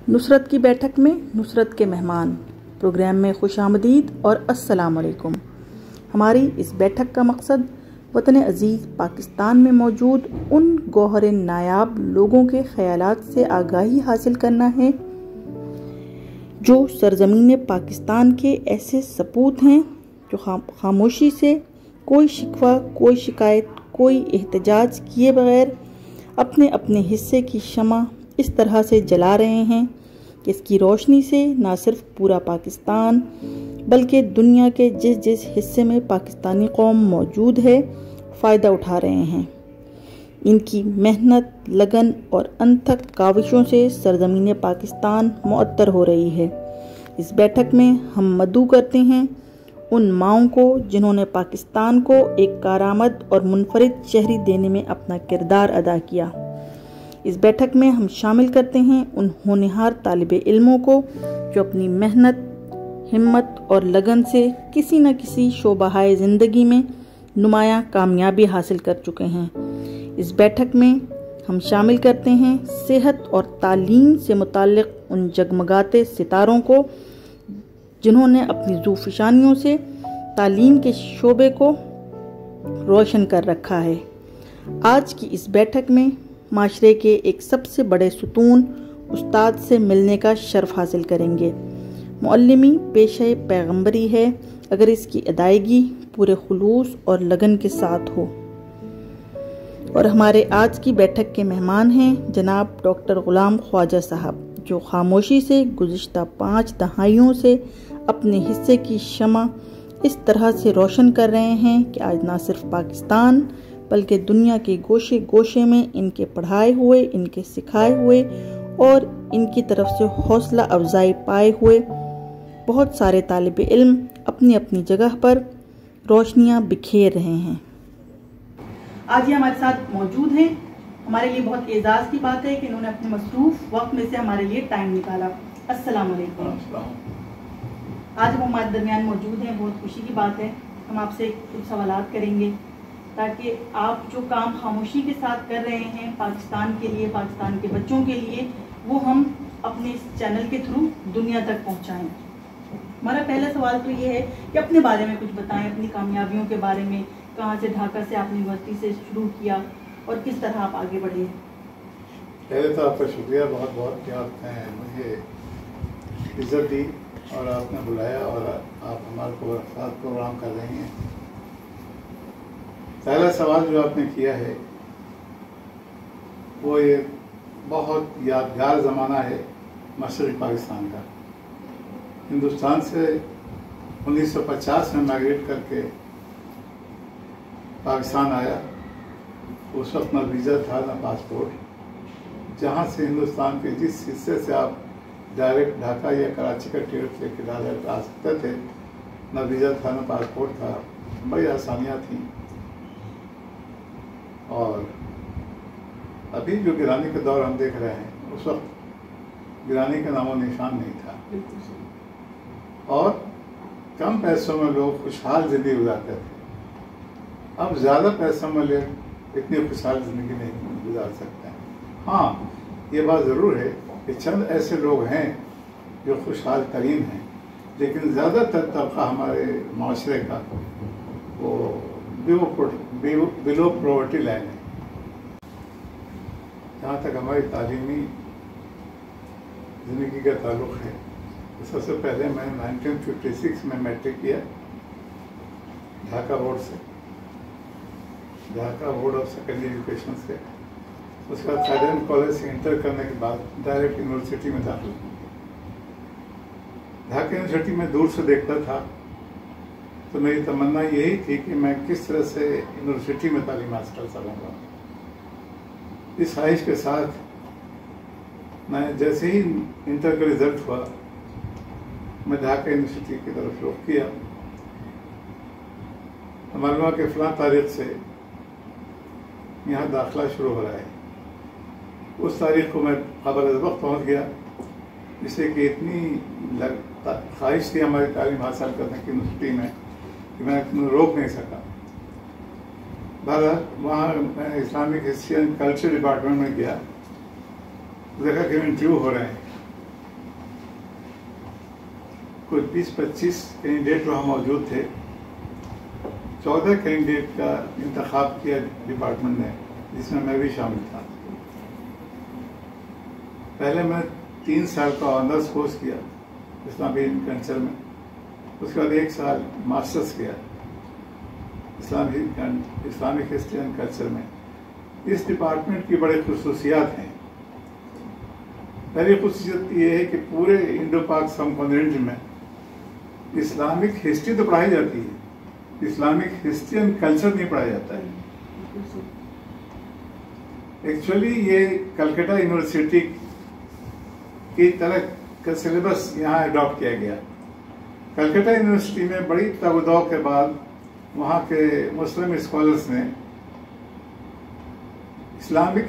نصرت کی بیٹھک میں نصرت کے مہمان پروگرام میں خوش آمدید اور السلام علیکم۔ ہماری اس بیٹھک کا مقصد وطن عزیز پاکستان میں موجود ان گوہر نایاب لوگوں کے خیالات سے آگاہی حاصل کرنا ہے جو سرزمین پاکستان کے ایسے سپوت ہیں جو خاموشی سے کوئی شکوہ، کوئی شکایت، کوئی احتجاج کیے بغیر اپنے اپنے حصے کی شمع اس طرح سے جلا رہے ہیں کہ اس کی روشنی سے نہ صرف پورا پاکستان بلکہ دنیا کے جس حصے میں پاکستانی قوم موجود ہے فائدہ اٹھا رہے ہیں۔ ان کی محنت، لگن اور انتھک کاوشوں سے سرزمین پاکستان معطر ہو رہی ہے۔ اس بیٹھک میں ہم مدعو کرتے ہیں ان ماؤں کو جنہوں نے پاکستان کو ایک کارآمد اور منفرد شہری دینے میں اپنا کردار ادا کیا۔ اس بیٹھک میں ہم شامل کرتے ہیں ان ہونہار طالب علموں کو جو اپنی محنت، ہمت اور لگن سے کسی نہ کسی شعبہ زندگی میں نمایاں کامیابی حاصل کر چکے ہیں۔ اس بیٹھک میں ہم شامل کرتے ہیں صحت اور تعلیم سے متعلق ان جگمگاتے ستاروں کو جنہوں نے اپنی ذوفشانیوں سے تعلیم کے شعبے کو روشن کر رکھا ہے۔ آج کی اس بیٹھک میں معاشرے کے ایک سب سے بڑے ستون استاد سے ملنے کا شرف حاصل کریں گے۔ معلمی پیشہ پیغمبری ہے اگر اس کی ادائیگی پورے خلوص اور لگن کے ساتھ ہو۔ اور ہمارے آج کی بیٹھک کے مہمان ہیں جناب ڈاکٹر غلام خواجہ صاحب جو خاموشی سے گزشتہ 5 دہائیوں سے اپنے حصے کی شمع اس طرح سے روشن کر رہے ہیں کہ آج نہ صرف پاکستان بلکہ دنیا کے گوشے گوشے میں ان کے پڑھائے ہوئے، ان کے سکھائے ہوئے اور ان کی طرف سے حوصلہ افزائی پائے ہوئے بہت سارے طالب علم اپنی اپنی جگہ پر روشنیاں بکھیر رہے ہیں۔ آج یہ ہمارے ساتھ موجود ہیں۔ ہمارے لیے بہت اعزاز کی بات ہے کہ انہوں نے اپنے مصروف وقت میں سے ہمارے لیے ٹائم نکالا۔ السلام علیکم۔ آج وہ ہمارے درمیان موجود ہیں، بہت خوشی کی بات ہے۔ ہم آپ سے کچھ سوالات کریں گے تاکہ آپ جو کام خاموشی کے ساتھ کر رہے ہیں پاکستان کے لیے، پاکستان کے بچوں کے لیے، وہ ہم اپنے اس چینل کے تھرو دنیا تک پہنچائیں۔ ہمارا پہلا سوال تو یہ ہے کہ اپنے بارے میں کچھ بتائیں، اپنی کامیابیوں کے بارے میں، کہاں سے، ڈھاکہ سے آپ نے یونیورسٹی سے شروع کیا اور کس طرح آپ آگے بڑھے۔ پہلے تو آپ کا شکریہ بہت بہت کہ آپ نے مجھے عزت دی اور آپ نے بلایا اور آپ ہمارے ساتھ پروگرام کر رہی ہیں۔ پہلا سوال جو آپ نے کیا ہے وہ یہ بہت یادگار زمانہ ہے مشرقی پاکستان کا۔ ہندوستان سے 1950 میں مائگریٹ کر کے پاکستان آیا۔ اس وقت نہ ویزا تھا نہ پاسپورٹ۔ جہاں سے ہندوستان کے جس حصے سے آپ ڈائریکٹ ڈھاکہ یا کراچی کا ٹکٹ لے کے ڈائریکٹ آ سکتے تھے، نہ ویزا تھا نہ پاسپورٹ تھا، بڑی آسانیاں تھیں۔ اور ابھی جو گرانی کا دور ہم دیکھ رہے ہیں اس وقت گرانی کا نام و نشان نہیں تھا، اور کم پیسوں میں لوگ خوشحال زندگی گزارتے تھے۔ اب زیادہ پیسوں میں لوگ اتنی خوشحال زندگی نہیں گزار سکتے ہیں۔ ہاں، یہ بات ضرور ہے کہ چند ایسے لوگ ہیں جو خوشحال ترین ہیں، لیکن زیادہ تر طبقہ ہمارے معاشرے کا وہ بلو پروورٹی لائن ہے۔ جہاں تک ہماری تعلیمی زندگی کا تعلق ہے، سب سے پہلے میں 1956 میں میٹرک کیا ڈھاکہ بورڈ سے، Dhaka board of secondary education سے۔ اس کے بعد سائیڈرن کالج سے انٹر کرنے کے بعد ڈائریکٹ یونیورسٹی میں داخل ہوا۔ ڈھاکہ یونیورسٹی میں دور سے دیکھتا تھا تو میری تمنا یہی تھی کہ میں کس طرح سے یونیورسٹی میں تعلیم حاصل کر سکوں گا۔ اس خواہش کے ساتھ میں جیسے ہی انٹر کا رزلٹ ہوا میں ڈھاکہ یونیورسٹی کی طرف رخ کیا۔ معلوم ہوا کہ فلاں تاریخ سے یہاں داخلہ شروع ہو رہا ہے۔ اس تاریخ کو میں قبل از وقت پہنچ گیا، جس سے کہ اتنی خواہش تھی ہماری تعلیم حاصل کرنے کی یونیورسٹی میں کہ میں روک نہیں سکا۔ بہرحال وہاں میں Islamic history and culture department میں گیا، دیکھا کہ انٹرویو ہو رہے ہیں کوئی 20-25 کینڈیڈیٹ وہاں موجود تھے. 14 کینڈیڈیٹ کا انتخاب کیا ڈپارٹمنٹ نے، جس میں میں بھی شامل تھا. پہلے میں 3 سال کا آنرس کورس کیا اسلامی کلچر میں، اس کے بعد 1 سال ماسٹرس کیا اسلامک ہسٹری اینڈ کلچر میں. اس ڈپارٹمنٹ کی بڑی خصوصیات ہیں. پہلی خصوصیت یہ ہے کہ پورے انڈو پاک سب کانٹیننٹ میں اسلامک ہسٹری تو پڑھائی جاتی ہے، اسلامک ہسٹری اینڈ کلچر نہیں پڑھایا جاتا ہے. ایکچولی یہ کلکتہ یونیورسٹی کی طرح کا سلیبس یہاں اڈاپٹ کیا گیا. کلکتہ یونیورسٹی میں بڑی تگ و دو کے بعد وہاں کے مسلم اسکالرس نے اسلامک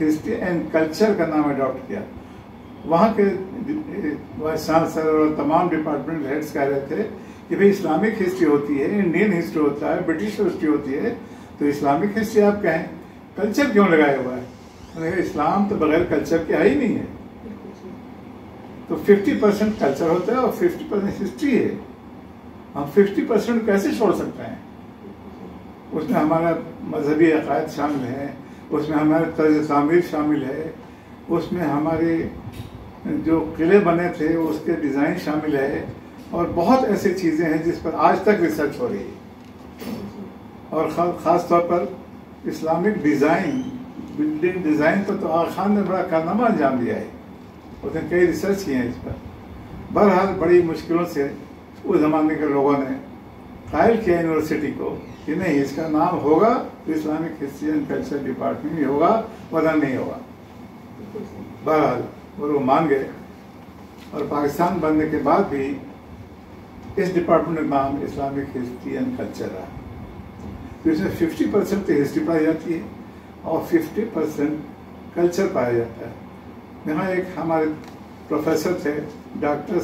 ہسٹری اینڈ کلچر کا نام اڈاپٹ کیا. وہاں کے وائس چانسلر اور تمام ڈپارٹمنٹ ہیڈس کہہ رہے تھے کہ بھئی اسلامک ہسٹری ہوتی ہے، انڈین ہسٹری ہوتا ہے، برٹش ہسٹری ہوتی ہے، تو اسلامک ہسٹری آپ کہیں، کلچر کیوں لگایا ہوا ہے؟ اسلام تو بغیر کلچر کے ہی نہیں ہے. تو 50% کلچر ہوتا ہے اور 50% ہسٹری ہے. ہم 50% کیسے چھوڑ سکتے ہیں؟ اس میں ہمارا مذہبی عقائد شامل ہے، اس میں ہمارا طرز تعمیر شامل ہے، اس میں ہمارے جو قلعے بنے تھے اس کے ڈیزائن شامل ہے، اور بہت ایسی چیزیں ہیں جس پر آج تک ریسرچ ہو رہی ہے. اور خاص طور پر اسلامک ڈیزائن، بلڈنگ ڈیزائن پر تو آغا خان نے بڑا کارنامہ انجام دیا ہے. اس نے کئی ریسرچ کیے ہیں اس پر. بہرحال بڑی مشکلوں سے اس زمانے کے لوگوں نے قائل کیا یونیورسٹی کو کہ نہیں، اس کا نام ہوگا تو Islamic history and culture department ہی ہوگا، ورنہ نہیں ہوگا. بہرحال وہ مان گئے، اور پاکستان بننے کے بعد بھی اس ڈپارٹمنٹ کا نام اسلامک ہسٹری اینڈ کلچر رہا. تو اس میں 50% تو ہسٹری پڑھائی جاتی ہے اور 50% کلچر پایا جاتا ہے. یہاں ایک ہمارے پروفیسر تھے ڈاکٹر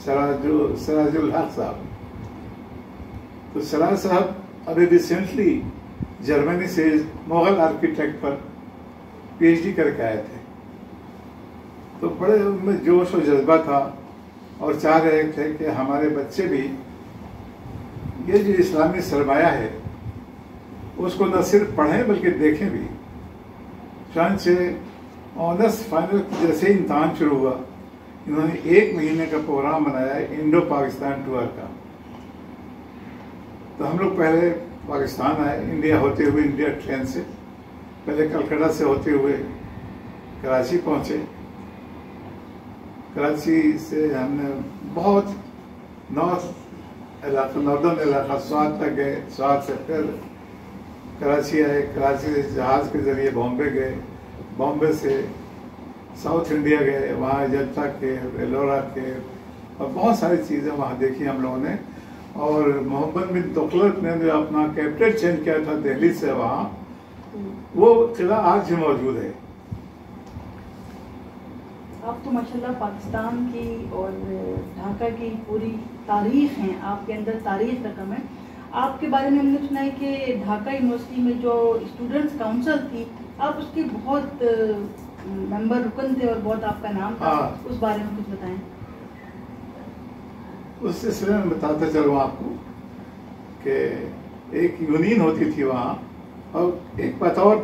سراج الحق صاحب. تو سراج صاحب ابھی ریسنٹلی جرمنی سے مغل آرکیٹیکٹ پر PhD کر کے آئے تھے. تو بڑے ان میں جوش و جذبہ تھا، اور چاہ رہے تھے کہ ہمارے بچے بھی یہ جو اسلامی سرمایہ ہے اس کو نہ صرف پڑھیں بلکہ دیکھیں بھی. چنانچہ آنرس فائنل جیسے امتحان شروع ہوا، انہوں نے 1 مہینے کا پروگرام بنایا انڈو پاکستان ٹور کا. تو ہم لوگ پہلے پاکستان آئے، انڈیا ہوتے ہوئے، انڈیا ٹرین سے پہلے کلکتہ سے ہوتے ہوئے کراچی پہنچے. کراچی سے ہم نے بہت ناردرن علاقہ سوات تک گئے. سوات سے پھر کراچی آئے، کراچی سے جہاز کے ذریعے بامبے گئے، بامبے سے ساؤتھ انڈیا گئے، وہاں اجنتا کے، ایلورا کے، اور بہت ساری چیزیں وہاں دیکھی ہم لوگوں نے. اور محمد بن تغلق نے جو اپنا کیپٹل چینج کیا تھا دہلی سے وہاں، وہ قلعہ آج بھی موجود ہے. آپ تو ماشاءاللہ پاکستان کی اور ڈھاکہ کی پوری تاریخ ہیں، آپ کے اندر تاریخ رقم ہے. آپ کے بارے میں ہم نے سنا ہے کہ ڈھاکہ یونیورسٹی میں جو اسٹوڈنٹس کاؤنسل تھی، آپ اس کے بہت ممبر رکن تھے اور بہت آپ کا نام تھا. اس بارے میں کچھ بتائیں. اس سلسلے میں بتاتا چلوں آپ کو کہ ایک یونین ہوتی تھی وہاں، اور ایک بات اور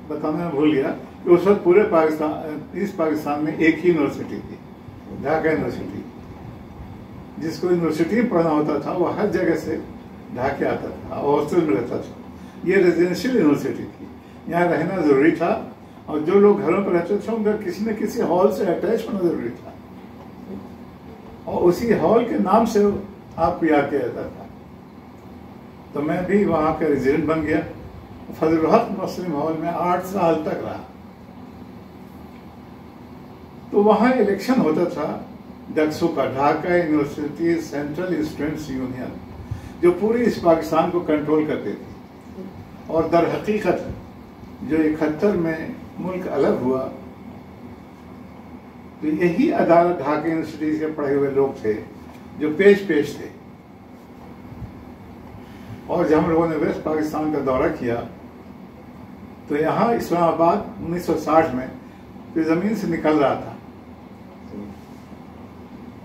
بتانا میں بھول گیا کہ اس وقت پورے پاکستان میں ایک ہی یونیورسٹی تھی، ڈھاکہ یونیورسٹی. جس کو یونیورسٹی میں پڑھنا ہوتا تھا وہ ہر جگہ سے ڈھاکے آتا تھا، ہاسٹل میں رہتا تھا. یہ ریزیڈینشیل یونیورسٹی تھی، یہاں رہنا ضروری تھا، اور جو لوگ گھروں پر رہتے تھے ان کا کسی نہ کسی ہال سے اٹیچ ہونا ضروری تھا، اور اسی ہال کے نام سے آپ کو یاد کیا جاتا تھا. تو میں بھی وہاں کا ریزیڈنٹ بن گیا. فضل الحق مسلم ہال میں 8 سال تک رہا. تو وہاں الیکشن ہوتا تھا ڈکسو کا، Dhaka university central students union, جو پوری اس پاکستان کو کنٹرول کرتے تھے. اور در حقیقت جو 71 میں ملک الگ ہوا تو یہی عدالت ڈھاکہ یونیورسٹی کے پڑھے ہوئے لوگ تھے جو پیش تھے. اور جب ہم لوگوں نے ویسٹ پاکستان کا دورہ کیا تو یہاں اسلام آباد 1960 میں زمین سے نکل رہا تھا،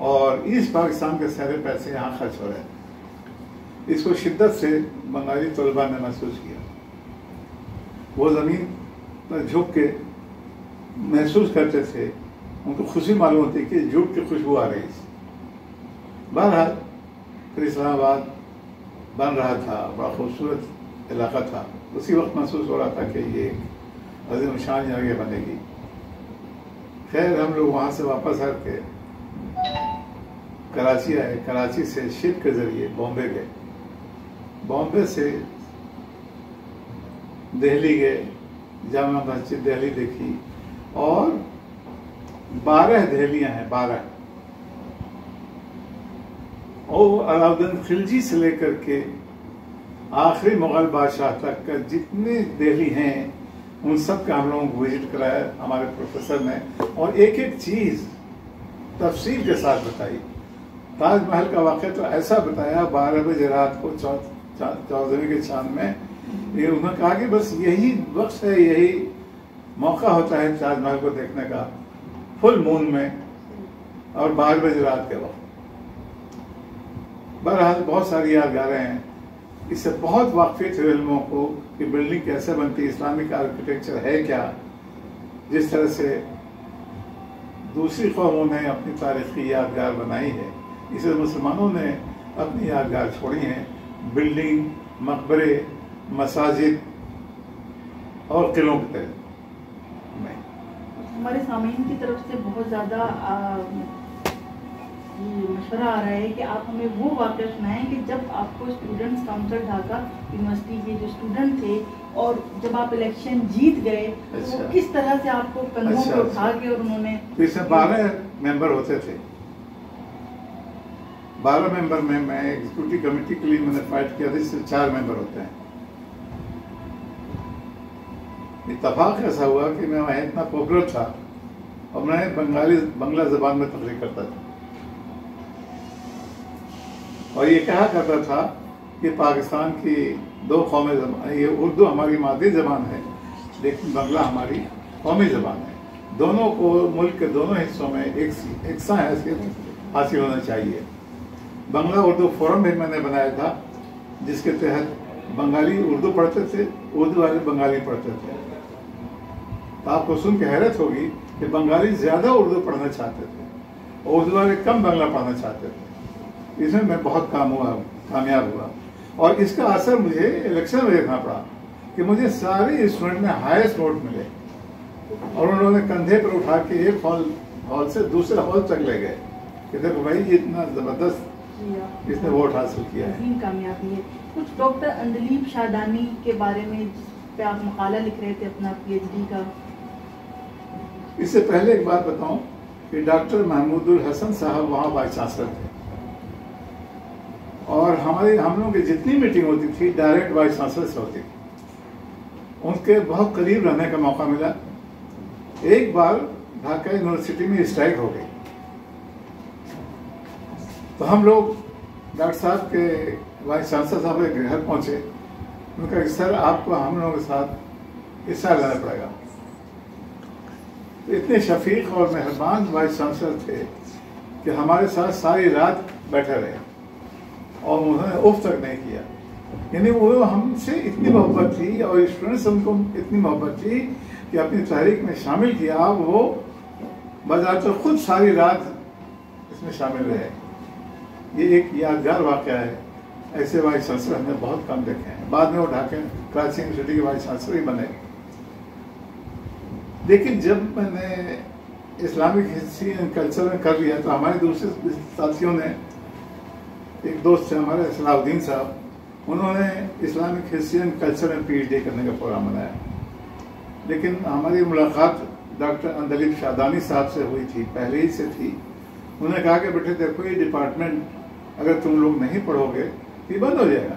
اور ایسٹ پاکستان کے سارے پیسے یہاں خرچ ہو رہے ہیں۔ اس کو شدت سے بنگالی طلباء نے محسوس کیا، وہ زمین پر جھک کے محسوس کرتے تھے، ان کو خوشی معلوم ہوتی کہ جھوٹ کی خوشبو آ رہی ہے۔ بہرحال پھر اسلام آباد بن رہا تھا، بڑا خوبصورت علاقہ تھا، اسی وقت محسوس ہو رہا تھا کہ یہ عظیم شان جگہ بنے گی۔ خیر ہم لوگ وہاں سے واپس آ کے کراچی آئے، کراچی سے شپ کے ذریعے بامبے گئے، بامبے سے دہلی گئے، جامع مسجد دہلی دیکھی، اور 12 دہلیاں ہیں، 12، اور علاؤدین خلجی سے لے کر کے آخری مغل بادشاہ تک کا جتنے دہلی ہیں ان سب کا ہم لوگوں کو وزٹ کرایا ہمارے پروفیسر نے، اور ایک ایک چیز تفصیل کے ساتھ بتائی۔ تاج محل کا واقعہ تو ایسا بتایا 12 بجے رات کو 14ویں کے چاند میں، یہ انہوں نے کہا کہ بس یہی وقت ہے، یہی موقع ہوتا ہے تاج محل کو دیکھنے کا، فل مون میں اور 12 بجے رات کے وقت۔ بہرحال بہت ساری یادگاریں ہیں، اس سے بہت واقفیت ہے علموں کو کہ بلڈنگ کیسے بنتی ہے، اسلامک آرکیٹیکچر ہے کیا، جس طرح سے دوسری قوموں نے اپنی تاریخی یادگار بنائی ہے، اسے مسلمانوں نے اپنی یادگار چھوڑی ہیں، بلڈنگ، مقبرے، مساجد اور قلعوں کے تحت۔ ہمارے سامعین کی طرف سے بہت زیادہ مشورہ آ رہا ہے کہ آپ ہمیں وہ واقعہ سنائیں کہ جب آپ کو اسٹوڈنٹس کاؤنسل ڈھاکہ یونیورسٹی کے جو اسٹوڈنٹ تھے، اور جب آپ الیکشن جیت گئے تو وہ کس طرح سے آپ کو کندھوں پہ اٹھا کے، اور انہوں نے اس میں 12 ممبر ہوتے تھے، 12 ممبر میں ایگزیکٹو کمیٹی کے لیے میں نے فائٹ کیا تھا، اس سے 4 ممبر ہوتے ہیں۔ اتفاق ایسا ہوا کہ میں وہاں اتنا پاپولر تھا اور میں بنگلہ زبان میں تقریر کرتا تھا، اور یہ کہا کرتا تھا کہ پاکستان کی 2 قومی زبان، یہ اردو ہماری مادری زبان ہے لیکن بنگلہ ہماری قومی زبان ہے، دونوں کو ملک کے دونوں حصوں میں یکساں حیثیت حاصل ہونا چاہیے۔ بنگلہ اردو فورم بھی میں نے بنایا تھا، جس کے تحت بنگالی اردو پڑھتے تھے، اردو والے بنگالی پڑھتے تھے۔ تو آپ کو سن کے حیرت ہوگی کہ بنگالی زیادہ اردو پڑھنا چاہتے تھے اور اردو والے کم بنگلہ پڑھنا چاہتے تھے۔ اس میں بہت کامیاب ہوا، اور اس کا اثر مجھے الیکشن میں دیکھنا پڑا کہ مجھے سارے اسٹوڈنٹ میں ہائیسٹ ووٹ ملے، اور انہوں نے کندھے پر اٹھا کے ایک ہال سے دوسرے ہال تک لے گئے کہ دیکھو بھائی یہ اتنا زبردست اس نے ووٹ حاصل کیا ہے۔ کامیابی ہے۔ کچھ ڈاکٹر اندلیب شادانی کے بارے میں جس پہ آپ مقالہ لکھ رہے تھے اپنا پی ایچ ڈی کا، اس سے پہلے ایک بات بتاؤں کہ ڈاکٹر محمود الحسن صاحب وہاں وائس چانسلر تھے، اور ہم لوگوں کی جتنی میٹنگ ہوتی تھی ڈائریکٹ وائس چانسلر سے ہوتی تھی، ان کے بہت قریب رہنے کا موقع ملا۔ ایک بار ڈھاکہ یونیورسٹی میں اسٹرائک ہو گئی، تو ہم لوگ ڈاکٹر صاحب کے وائس چانسلر صاحب کے گھر پہنچے، ان کا کہ سر آپ کو ہم لوگوں کے ساتھ حصہ لینا پڑے گا۔ اتنے شفیق اور مہربان وائس چانسلر تھے کہ ہمارے ساتھ ساری رات بیٹھے رہے، اور انہوں نے اف تک نہیں کیا، یعنی وہ ہم سے اتنی محبت تھی اور اسٹوڈنٹس ہم کو اتنی محبت تھی کہ اپنی تحریک میں شامل کیا، وہ بذات خود ساری رات اس میں شامل رہے۔ یہ ایک یادگار واقعہ ہے، ایسے وائس چانسلر ہم نے بہت کم دیکھے ہیں۔ بعد میں وہ ڈھاکہ کراچی یونیورسٹی کے وائس چانسلر ہی بنے۔ لیکن جب میں نے اسلامک ہسٹری اینڈ کلچر میں کر لیا تو ہمارے دوسرے ساتھیوں نے، ایک دوست تھے ہمارے صلاح الدین صاحب، انہوں نے اسلامک ہسٹری اینڈ کلچر میں پی ایچ ڈی کرنے کا پروگرام بنایا، لیکن ہماری ملاقات ڈاکٹر اندلیب شادانی صاحب سے ہوئی تھی، پہلے ہی سے تھی۔ انہوں نے کہا کہ بیٹے دیکھو یہ ڈپارٹمنٹ اگر تم لوگ نہیں پڑھو گے تو یہ بند ہو جائے گا،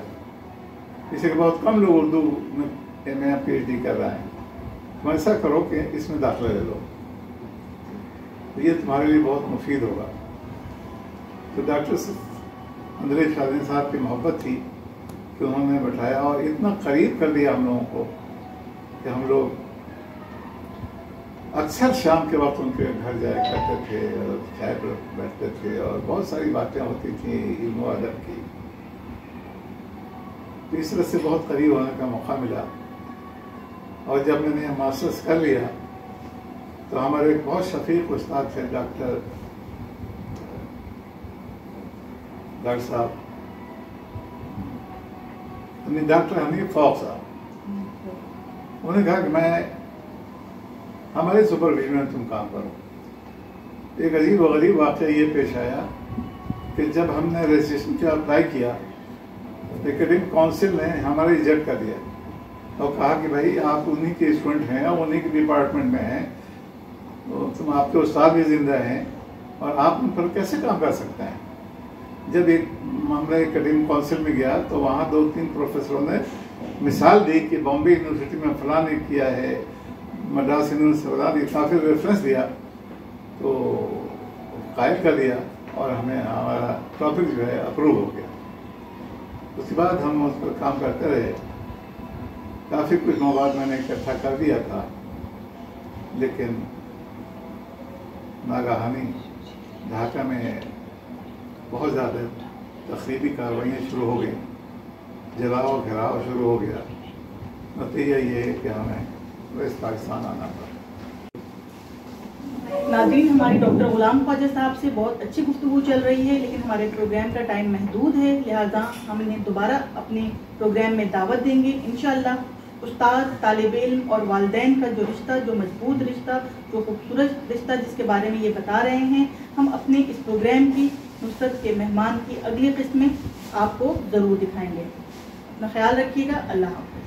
اس سے بہت کم لوگ اردو میں ایم اے پی ایچ ڈی کر رہے ہیں، تم ایسا کرو کہ اس میں داخلہ لے لو، تو یہ تمہارے لیے بہت مفید ہوگا۔ تو ڈاکٹر اندلیب شادانی صاحب کی محبت تھی کہ انہوں نے بٹھایا اور اتنا قریب کر دیا ہم لوگوں کو کہ ہم لوگ اکثر شام کے وقت ان کے گھر جایا کرتے تھے اور چائے پر بیٹھتے تھے اور بہت ساری باتیں ہوتی تھیں علم و ادب کی. تو اس طرح سے بہت قریب ہونے کا موقع ملا. اور جب میں نے ماسٹرز کر لیا تو ہمارے ایک بہت شفیق استاد تھے ڈاکٹر صاحب، ڈاکٹر حنیف فوق صاحب. انہوں نے کہا کہ میں ہمارے سپرویژن میں تم کام کرو. ایک عجیب و غریب واقعہ یہ پیش آیا کہ جب ہم نے رجسٹریشن کے اپلائی کیا، اکیڈمک کونسل نے ہمارا ریجیکٹ کر دیا اور کہا کہ بھائی آپ انہی کے اسٹوڈنٹ ہیں اور انہی کے ڈپارٹمنٹ میں ہیں، تم آپ کے استاد بھی زندہ ہیں اور آپ ان پر کیسے کام کر سکتے ہیں. جب ایک معاملہ اکیڈمک کونسل میں گیا تو وہاں 2-3 پروفیسروں نے مثال دی کہ بامبے یونیورسٹی میں فلاں نے کیا ہے، مدراس یونیورسٹی سے فلاں نے، کافی ریفرنس دیا تو قائل کر دیا اور ہمیں ہمارا ٹاپک جو ہے اپروو ہو گیا. اس کے بعد ہم اس پر کام کرتے رہے. کافی کچھ مواد میں نے اکٹھا کر دیا تھا، لیکن ناگہانی ڈھاکہ میں بہت زیادہ تخریبی کارروائیاں شروع ہو گئیں، جلاؤ گھیراؤ شروع ہو گیا. نتیجہ یہ ہے کہ ہمیں ویسٹ پاکستان آنا پڑا. ناظرین، ہماری ڈاکٹر غلام خواجہ صاحب سے بہت اچھی گفتگو چل رہی ہے، لیکن ہمارے پروگرام کا ٹائم محدود ہے، لہٰذا ہم انہیں دوبارہ اپنے پروگرام میں دعوت دیں گے. انشاءاللہ استاد، طالب علم اور والدین کا جو رشتہ، جو مضبوط رشتہ، جو خوبصورت رشتہ جس کے بارے میں یہ بتا رہے ہیں، ہم اپنے اس پروگرام کی نصرت کے مہمان کی اگلی قسط میں آپ کو ضرور دکھائیں گے. اپنا خیال رکھیے گا. اللہ حافظ.